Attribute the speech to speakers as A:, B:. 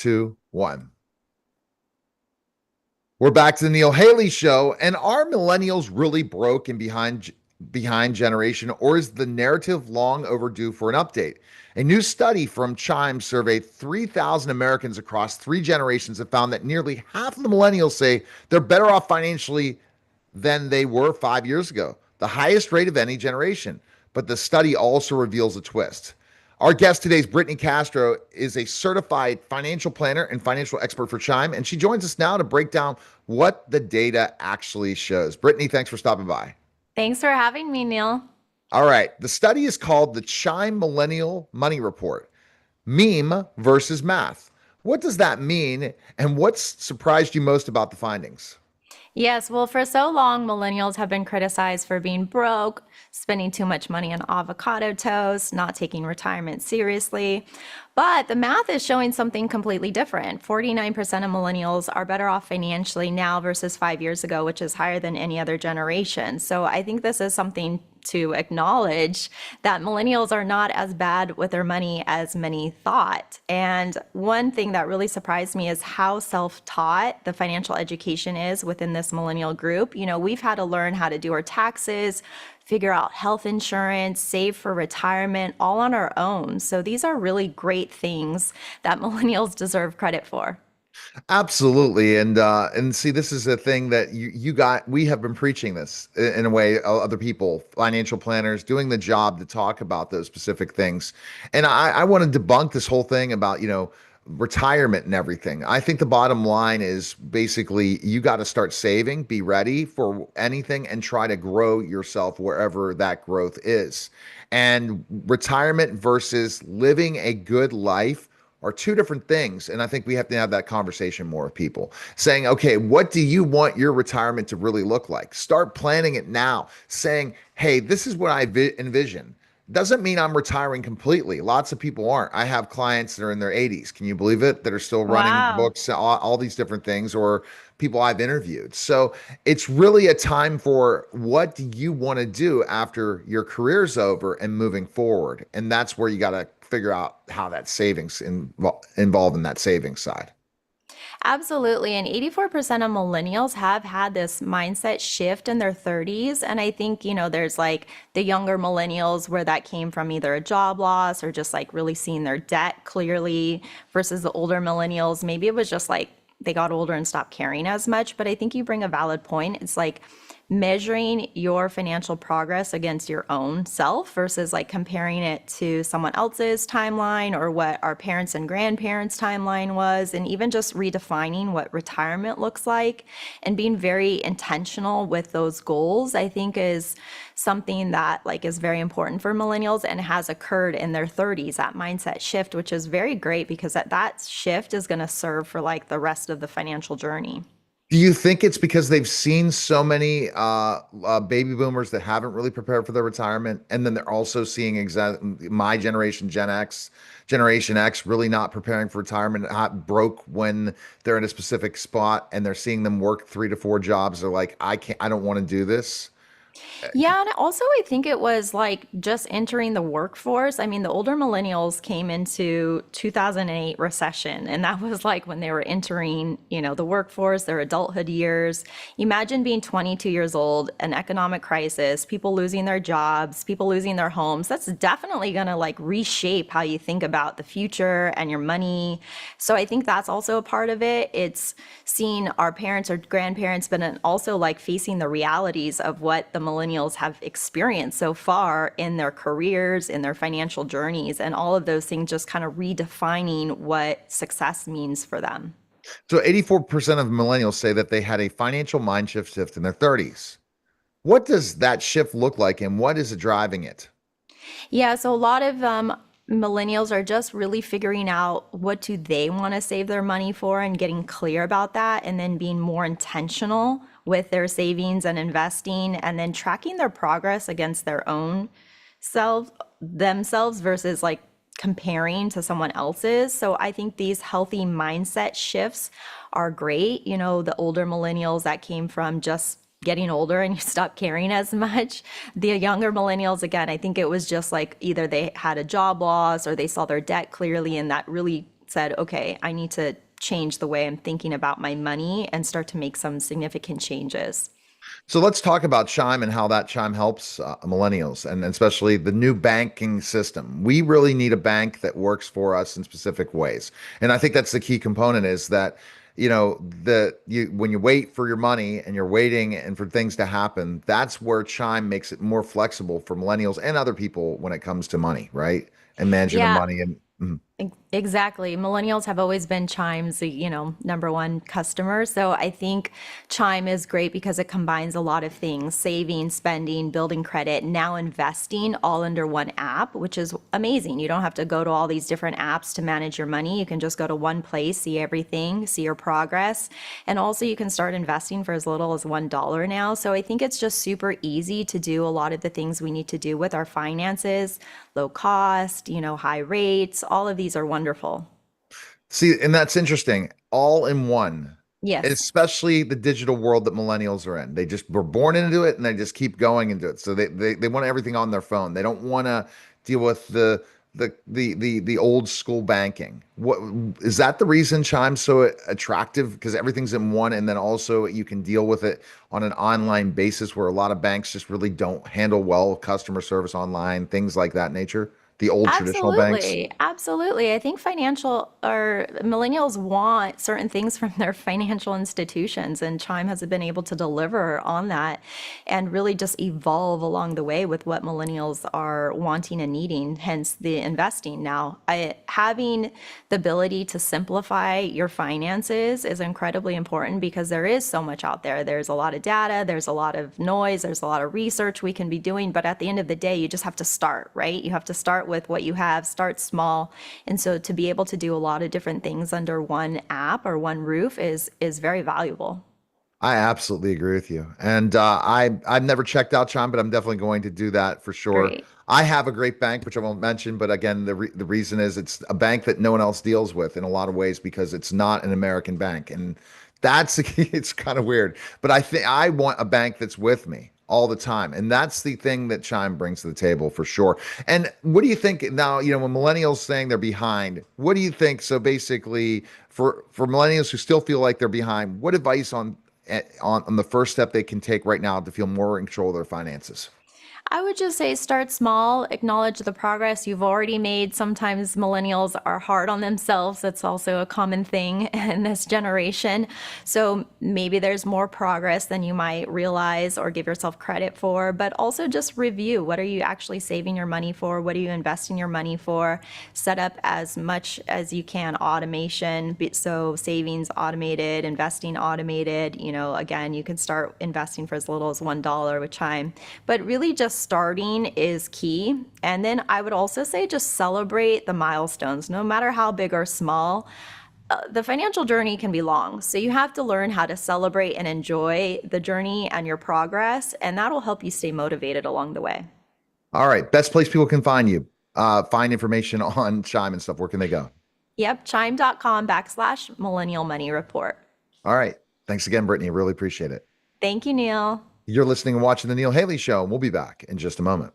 A: 2, 1. We're back to the Neil Haley Show. And are millennials really broke and behind generation, or is the narrative long overdue for an update? A new study from Chime surveyed 3,000 Americans across three generations and found that nearly half of the millennials say they're better off financially than they were 5 years ago, the highest rate of any generation. But the study also reveals a twist. Our guest today is Brittney Castro, is a certified financial planner and financial expert for Chime, and she joins us now to break down what the data actually shows. Brittney, thanks for stopping by.
B: Thanks for having me, Neil.
A: All right, the study is called the Chime Millennial Money Report, meme versus math. What does that mean, and what's surprised you most about the findings?
B: Yes, well, for so long, millennials have been criticized for being broke, spending too much money on avocado toast, not taking retirement seriously. But the math is showing something completely different. 49% of millennials are better off financially now versus 5 years ago, which is higher than any other generation. So I think this is something to acknowledge that millennials are not as bad with their money as many thought. And one thing that really surprised me is how self-taught the financial education is within this millennial group. You know, we've had to learn how to do our taxes, figure out health insurance, save for retirement, all on our own. So these are really great things that millennials deserve credit for.
A: Absolutely, and see, this is a thing that we have been preaching this in a way. Other people, financial planners, doing the job to talk about those specific things, and I want to debunk this whole thing about retirement and everything. I think the bottom line is basically you got to start saving, be ready for anything, and try to grow yourself wherever that growth is. And retirement versus living a good life are two different things. And I think we have to have that conversation more with people saying, okay, what do you want your retirement to really look like? Start planning it now, saying, hey, this is what I envision. Doesn't mean I'm retiring completely. Lots of people aren't. I have clients that are in their 80s. Can you believe it? That are still running
B: Wow.
A: books, all these different things, or people I've interviewed. So it's really a time for what do you want to do after your career's over and moving forward. And that's where you got to figure out how that savings involved in that savings side.
B: Absolutely. And 84% of millennials have had this mindset shift in their 30s. And I think, there's like the younger millennials where that came from either a job loss or just like really seeing their debt clearly versus the older millennials. Maybe it was just like they got older and stopped caring as much. But I think you bring a valid point. It's like measuring your financial progress against your own self versus like comparing it to someone else's timeline or what our parents and grandparents' timeline was, and even just redefining what retirement looks like and being very intentional with those goals, I think is something that like is very important for millennials and has occurred in their 30s, that mindset shift, which is very great because that shift is going to serve for like the rest of the financial journey.
A: Do you think it's because they've seen so many baby boomers that haven't really prepared for their retirement, and then they're also seeing my generation, Generation X, really not preparing for retirement, not broke when they're in a specific spot, and they're seeing them work 3 to 4 jobs. They're like, I can't, I don't want to do this.
B: Yeah, and also I think it was like just entering the workforce. I mean, the older millennials came into 2008 recession, and that was like when they were entering, the workforce, their adulthood years. Imagine being 22 years old, an economic crisis, people losing their jobs, people losing their homes. That's definitely going to like reshape how you think about the future and your money. So I think that's also a part of it. It's seeing our parents or grandparents, but then also like facing the realities of what the millennials have experienced so far in their careers, in their financial journeys, and all of those things just kind of redefining what success means for them.
A: So 84% of millennials say that they had a financial mind shift in their 30s. What does that shift look like, and what is driving it?
B: Yeah, so a lot of millennials are just really figuring out what do they want to save their money for and getting clear about that, and then being more intentional with their savings and investing, and then tracking their progress against their own self themselves versus like comparing to someone else's. So I think these healthy mindset shifts are great. The older millennials that came from just getting older and you stop caring as much. The younger millennials, again, I think it was just like either they had a job loss or they saw their debt clearly, and that really said, okay, I need to change the way I'm thinking about my money and start to make some significant changes.
A: So let's talk about Chime and how that Chime helps millennials and especially the new banking system. We really need a bank that works for us in specific ways. And I think that's the key component is that, when you wait for your money and you're waiting and for things to happen, that's where Chime makes it more flexible for millennials and other people when it comes to money, right? And managing their
B: Yeah,
A: money and
B: exactly. Millennials have always been Chime's, number one customer. So I think Chime is great because it combines a lot of things, saving, spending, building credit, now investing all under one app, which is amazing. You don't have to go to all these different apps to manage your money. You can just go to one place, see everything, see your progress. And also you can start investing for as little as $1 now. So I think it's just super easy to do a lot of the things we need to do with our finances, low cost, high rates, all of these are wonderful.
A: see, and that's interesting. All in one,
B: Yes,
A: especially the digital world that millennials are in. They just were born into it and they just keep going into it. So they want everything on their phone. They don't want to deal with the old school banking. What is that the reason Chime's so attractive? Because everything's in one, and then also you can deal with it on an online basis where a lot of banks just really don't handle well customer service online, things like that nature. The old traditional banks.
B: absolutely. Absolutely. I think financial or millennials want certain things from their financial institutions, and Chime has been able to deliver on that and really just evolve along the way with what millennials are wanting and needing, hence the investing. Now, having the ability to simplify your finances is incredibly important because there is so much out there. There's a lot of data, there's a lot of noise, there's a lot of research we can be doing, but at the end of the day, you just have to start, right? You have to start with what you have, start small. And so to be able to do a lot of different things under one app or one roof is very valuable.
A: I absolutely agree with you. And I've never checked out Chime, but I'm definitely going to do that for sure.
B: Great.
A: I have a great bank, which I won't mention, but again, the reason is it's a bank that no one else deals with in a lot of ways because it's not an American bank, and that's it's kind of weird. But I think I want a bank that's with me all the time, and that's the thing that Chime brings to the table for sure. And what do you think now? When millennials saying they're behind, what do you think? So basically, for millennials who still feel like they're behind, what advice on the first step they can take right now to feel more in control of their finances?
B: I would just say start small, acknowledge the progress you've already made. Sometimes millennials are hard on themselves. That's also a common thing in this generation. So maybe there's more progress than you might realize or give yourself credit for, but also just review. What are you actually saving your money for? What are you investing your money for? Set up as much as you can automation. So savings automated, investing automated. Again, you can start investing for as little as $1 with Chime, but really just starting is key. And then I would also say just celebrate the milestones, no matter how big or small. The financial journey can be long, so you have to learn how to celebrate and enjoy the journey and your progress, and that'll help you stay motivated along the way.
A: All right, best place people can find you, find information on Chime and stuff. Where can they go?
B: Yep, chime.com/millennial money report.
A: All right, thanks again, Brittany. Really appreciate it.
B: Thank you, Neil.
A: You're listening and watching the Neil Haley Show, and we'll be back in just a moment.